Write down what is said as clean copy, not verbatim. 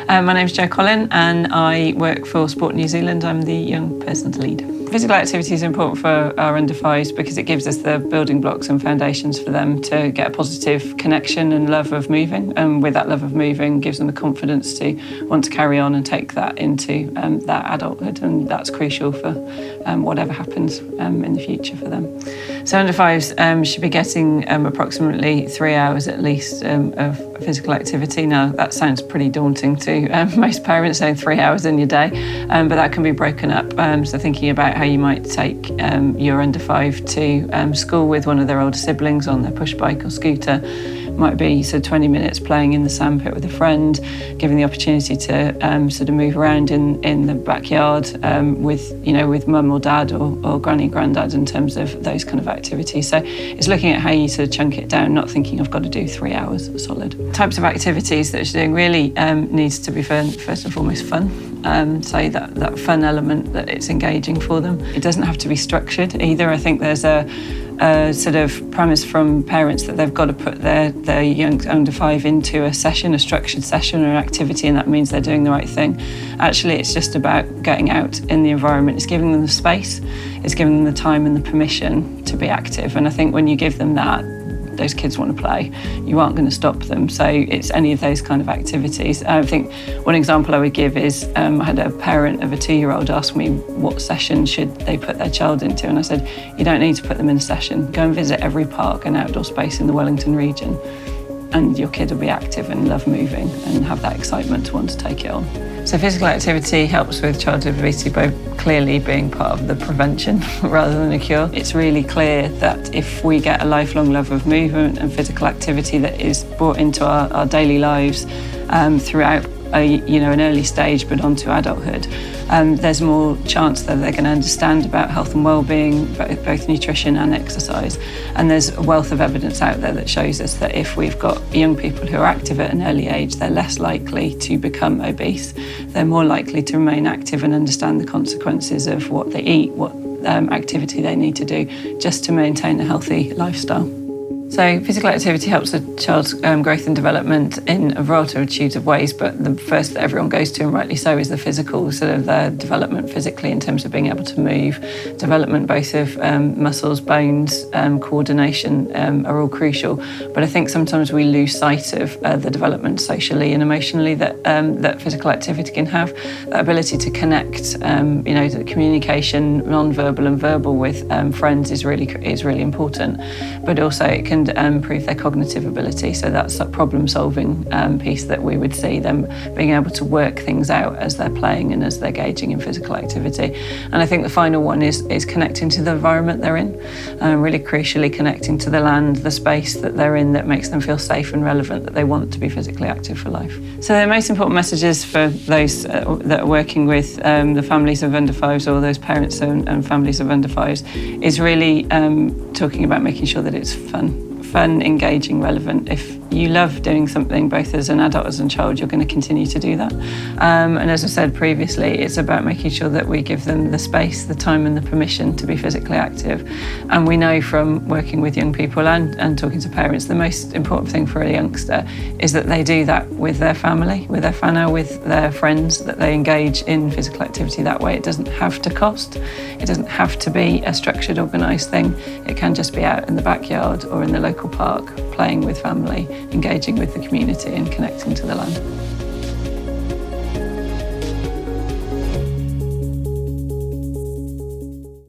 My name's Colin and I work for Sport New Zealand. I'm the young person's lead. Physical activity is important for our under fives because it gives us the building blocks and foundations for them to get a positive connection and love of moving. And with that love of moving, gives them the confidence to want to carry on and take that into that adulthood. And that's crucial for whatever happens in the future for them. So under fives should be getting approximately 3 hours at least of physical activity. Now that sounds pretty daunting to most parents, saying 3 hours in your day, but that can be broken up. So thinking about how you might take your under five to school with one of their older siblings on their push bike or scooter. Might be 20 minutes playing in the sandpit with a friend, giving the opportunity to sort of move around in the backyard with mum or dad or granny, granddad in terms of those kind of activities. So it's looking at how you sort of chunk it down, not thinking I've got to do 3 hours solid. Types of activities that you're doing really needs to be first and foremost fun. So that fun element, that it's engaging for them. It doesn't have to be structured either. I think there's a sort of premise from parents that they've got to put their young under five into a session, a structured session or an activity, and that means they're doing the right thing. Actually, it's just about getting out in the environment. It's giving them the space, it's giving them the time and the permission to be active. And I think when you give them that, those kids want to play, you aren't going to stop them. So it's any of those kind of activities. I think one example I would give is I had a parent of a 2-year-old ask me what session should they put their child into, and I said, you don't need to put them in a session. Go and visit every park and outdoor space in the Wellington region, and your kid will be active and love moving and have that excitement to want to take it on. So physical activity helps with childhood obesity by clearly being part of the prevention rather than a cure. It's really clear that if we get a lifelong love of movement and physical activity that is brought into our daily lives throughout an early stage but onto adulthood, there's more chance that they're going to understand about health and well-being, both nutrition and exercise. And there's a wealth of evidence out there that shows us that if we've got young people who are active at an early age, they're less likely to become obese. They're more likely to remain active and understand the consequences of what they eat, what activity they need to do just to maintain a healthy lifestyle. So physical activity helps a child's growth and development in a variety of ways, but the first that everyone goes to, and rightly so, is the physical, sort of their development physically in terms of being able to move. Development both of muscles, bones, coordination are all crucial. But I think sometimes we lose sight of the development socially and emotionally that physical activity can have. That ability to connect, the communication, non-verbal and verbal with friends is really important. But also it can improve their cognitive ability. So that's a problem-solving piece that we would see them being able to work things out as they're playing and as they're engaging in physical activity. And I think the final one is connecting to the environment they're in, really crucially connecting to the land, the space that they're in that makes them feel safe and relevant, that they want to be physically active for life. So the most important messages for those that are working with the families of under fives or those parents and families of under fives is really talking about making sure that it's fun, engaging, relevant. If you love doing something both as an adult as a child, you're going to continue to do that. And as I said previously, it's about making sure that we give them the space, the time and the permission to be physically active. And we know from working with young people and talking to parents, the most important thing for a youngster is that they do that with their family, with their whanau, with their friends, that they engage in physical activity that way. It doesn't have to cost. It doesn't have to be a structured, organised thing. It can just be out in the backyard or in the local park, playing with family, engaging with the community and connecting to the land.